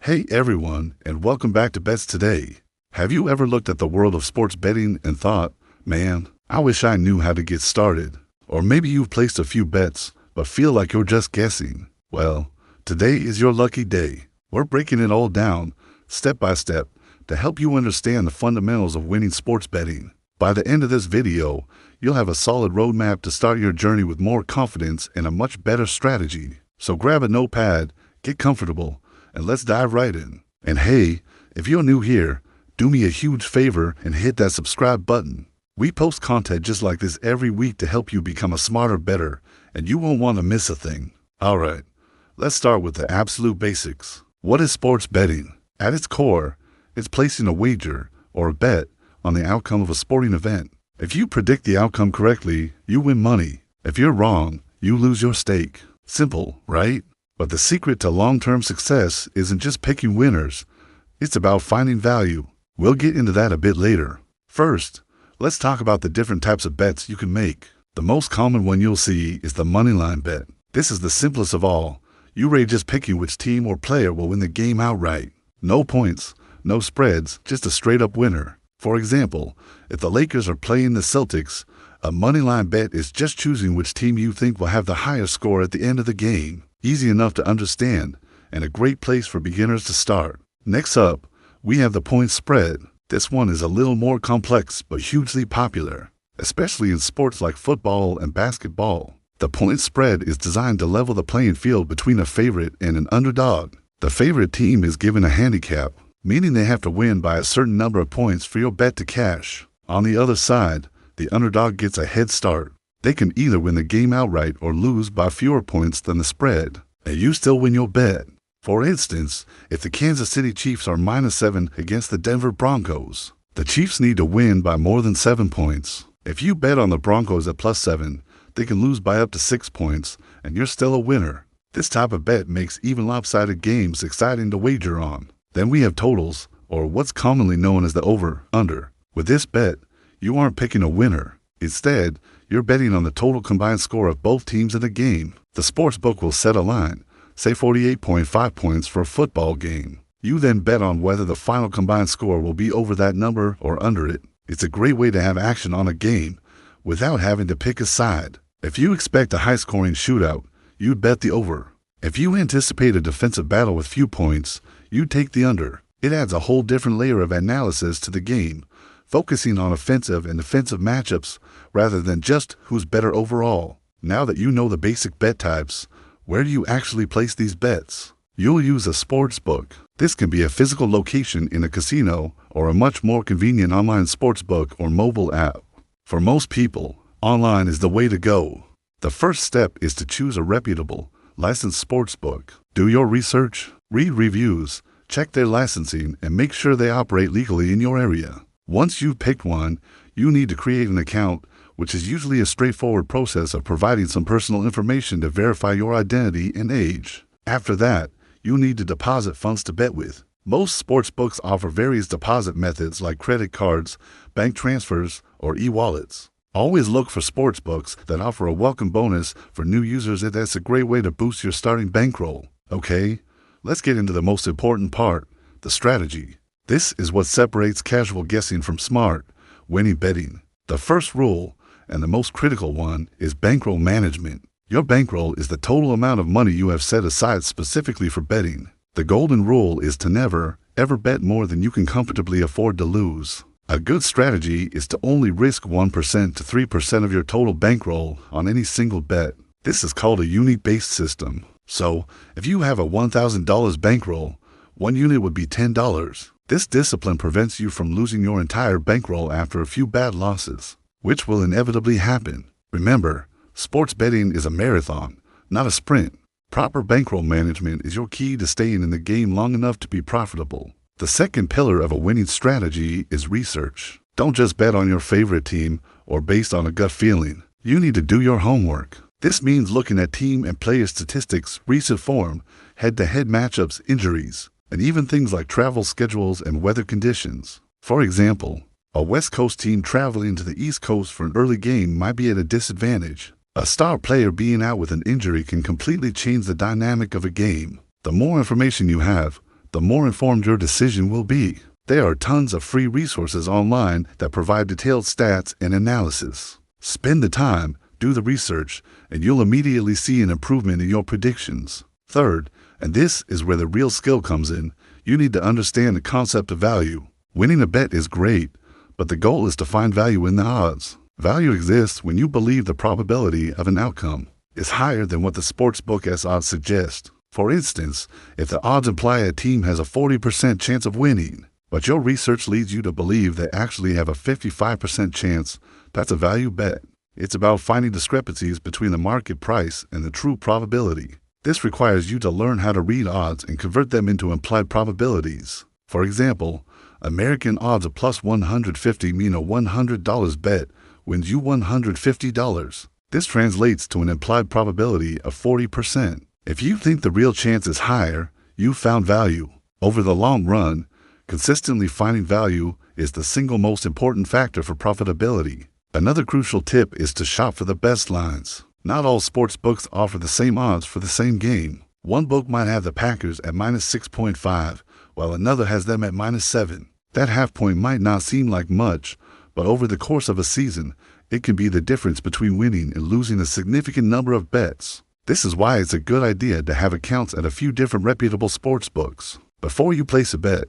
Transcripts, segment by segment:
Hey everyone, and welcome back to Bets Today. Have you ever looked at the world of sports betting and thought, man, I wish I knew how to get started? Or maybe you've placed a few bets, but feel like you're just guessing. Well, today is your lucky day. We're breaking it all down, step by step, to help you understand the fundamentals of winning sports betting. By the end of this video, you'll have a solid roadmap to start your journey with more confidence and a much better strategy. So grab a notepad, get comfortable, and let's dive right in. And hey, if you're new here, do me a huge favor and hit that subscribe button. We post content just like this every week to help you become a smarter bettor, and you won't want to miss a thing. Alright, let's start with the absolute basics. What is sports betting? At its core, it's placing a wager, or a bet, on the outcome of a sporting event. If you predict the outcome correctly, you win money. If you're wrong, you lose your stake. Simple, right? But the secret to long-term success isn't just picking winners. It's about finding value. We'll get into that a bit later. First, let's talk about the different types of bets you can make. The most common one you'll see is the moneyline bet. This is the simplest of all. You're just picking which team or player will win the game outright. No points, no spreads, just a straight-up winner. For example, if the Lakers are playing the Celtics, a moneyline bet is just choosing which team you think will have the highest score at the end of the game. Easy enough to understand, and a great place for beginners to start. Next up, we have the point spread. This one is a little more complex, but hugely popular, especially in sports like football and basketball. The point spread is designed to level the playing field between a favorite and an underdog. The favorite team is given a handicap, meaning they have to win by a certain number of points for your bet to cash. On the other side, the underdog gets a head start. They can either win the game outright or lose by fewer points than the spread, and you still win your bet. For instance, if the Kansas City Chiefs are -7 against the Denver Broncos, the Chiefs need to win by more than 7 points. If you bet on the Broncos at +7, they can lose by up to 6 points, and you're still a winner. This type of bet makes even lopsided games exciting to wager on. Then we have totals, or what's commonly known as the over-under. With this bet, you aren't picking a winner. Instead, you're betting on the total combined score of both teams in the game. The sportsbook will set a line, say 48.5 points for a football game. You then bet on whether the final combined score will be over that number or under it. It's a great way to have action on a game without having to pick a side. If you expect a high-scoring shootout, you'd bet the over. If you anticipate a defensive battle with few points, you'd take the under. It adds a whole different layer of analysis to the game, focusing on offensive and defensive matchups rather than just who's better overall. Now that you know the basic bet types, where do you actually place these bets? You'll use a sports book. This can be a physical location in a casino or a much more convenient online sports book or mobile app. For most people, online is the way to go. The first step is to choose a reputable, licensed sports book. Do your research, read reviews, check their licensing, and make sure they operate legally in your area. Once you've picked one, you need to create an account, which is usually a straightforward process of providing some personal information to verify your identity and age. After that, you need to deposit funds to bet with. Most sportsbooks offer various deposit methods like credit cards, bank transfers, or e-wallets. Always look for sportsbooks that offer a welcome bonus for new users, as that's a great way to boost your starting bankroll. Okay, let's get into the most important part, the strategy. This is what separates casual guessing from smart, winning betting. The first rule, and the most critical one, is bankroll management. Your bankroll is the total amount of money you have set aside specifically for betting. The golden rule is to never, ever bet more than you can comfortably afford to lose. A good strategy is to only risk 1% to 3% of your total bankroll on any single bet. This is called a unit-based system. So, if you have a $1,000 bankroll, one unit would be $10. This discipline prevents you from losing your entire bankroll after a few bad losses, which will inevitably happen. Remember, sports betting is a marathon, not a sprint. Proper bankroll management is your key to staying in the game long enough to be profitable. The second pillar of a winning strategy is research. Don't just bet on your favorite team or based on a gut feeling. You need to do your homework. This means looking at team and player statistics, recent form, head-to-head matchups, injuries, and even things like travel schedules and weather conditions. For example, a West Coast team traveling to the East Coast for an early game might be at a disadvantage. A star player being out with an injury can completely change the dynamic of a game. The more information you have, the more informed your decision will be. There are tons of free resources online that provide detailed stats and analysis. Spend the time, do the research, and you'll immediately see an improvement in your predictions. Third, and this is where the real skill comes in, you need to understand the concept of value. Winning a bet is great, but the goal is to find value in the odds. Value exists when you believe the probability of an outcome is higher than what the sportsbook odds suggest. For instance, if the odds imply a team has a 40% chance of winning, but your research leads you to believe they actually have a 55% chance, that's a value bet. It's about finding discrepancies between the market price and the true probability. This requires you to learn how to read odds and convert them into implied probabilities. For example, American odds of plus 150 mean a $100 bet wins you $150. This translates to an implied probability of 40%. If you think the real chance is higher, you've found value. Over the long run, consistently finding value is the single most important factor for profitability. Another crucial tip is to shop for the best lines. Not all sports books offer the same odds for the same game. One book might have the Packers at minus 6.5, while another has them at minus 7. That half point might not seem like much, but over the course of a season, it can be the difference between winning and losing a significant number of bets. This is why it's a good idea to have accounts at a few different reputable sports books. Before you place a bet,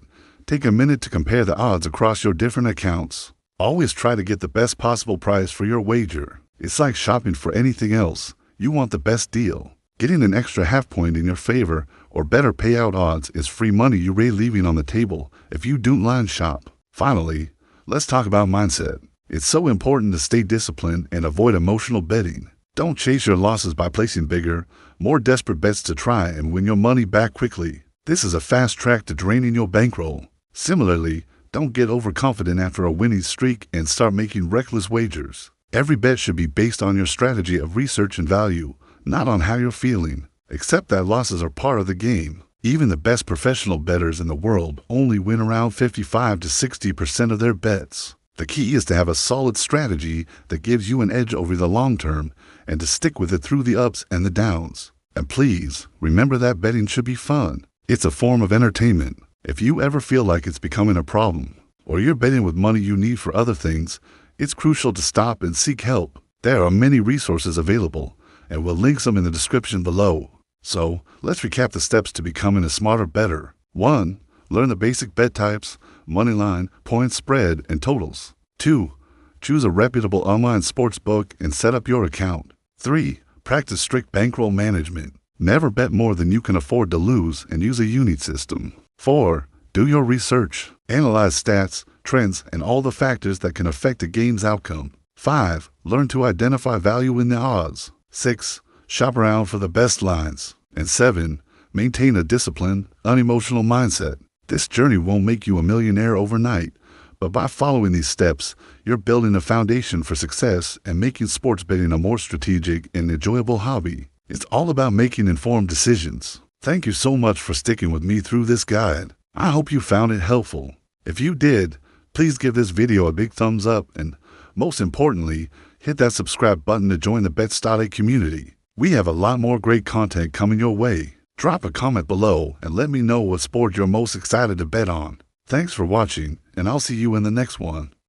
take a minute to compare the odds across your different accounts. Always try to get the best possible price for your wager. It's like shopping for anything else. You want the best deal. Getting an extra half point in your favor or better payout odds is free money you're leaving on the table if you don't line shop. Finally, let's talk about mindset. It's so important to stay disciplined and avoid emotional betting. Don't chase your losses by placing bigger, more desperate bets to try and win your money back quickly. This is a fast track to draining your bankroll. Similarly, don't get overconfident after a winning streak and start making reckless wagers. Every bet should be based on your strategy of research and value, not on how you're feeling. Accept that losses are part of the game. Even the best professional bettors in the world only win around 55 to 60% of their bets. The key is to have a solid strategy that gives you an edge over the long term and to stick with it through the ups and the downs. And please, remember that betting should be fun. It's a form of entertainment. If you ever feel like it's becoming a problem, or you're betting with money you need for other things, it's crucial to stop and seek help. There are many resources available, and we'll link some in the description below. So, let's recap the steps to becoming a smarter bettor. 1. Learn the basic bet types, money line, point spread, and totals. 2. Choose a reputable online sports book and set up your account. 3. Practice strict bankroll management. Never bet more than you can afford to lose and use a unit system. 4. Do your research. Analyze stats, trends, and all the factors that can affect a game's outcome. 5. Learn to identify value in the odds. 6. Shop around for the best lines. And 7. Maintain a disciplined, unemotional mindset. This journey won't make you a millionaire overnight, but by following these steps, you're building a foundation for success and making sports betting a more strategic and enjoyable hobby. It's all about making informed decisions. Thank you so much for sticking with me through this guide. I hope you found it helpful. If you did, please give this video a big thumbs up and, most importantly, hit that subscribe button to join the bettingstrategy community. We have a lot more great content coming your way. Drop a comment below and let me know what sport you're most excited to bet on. Thanks for watching, and I'll see you in the next one.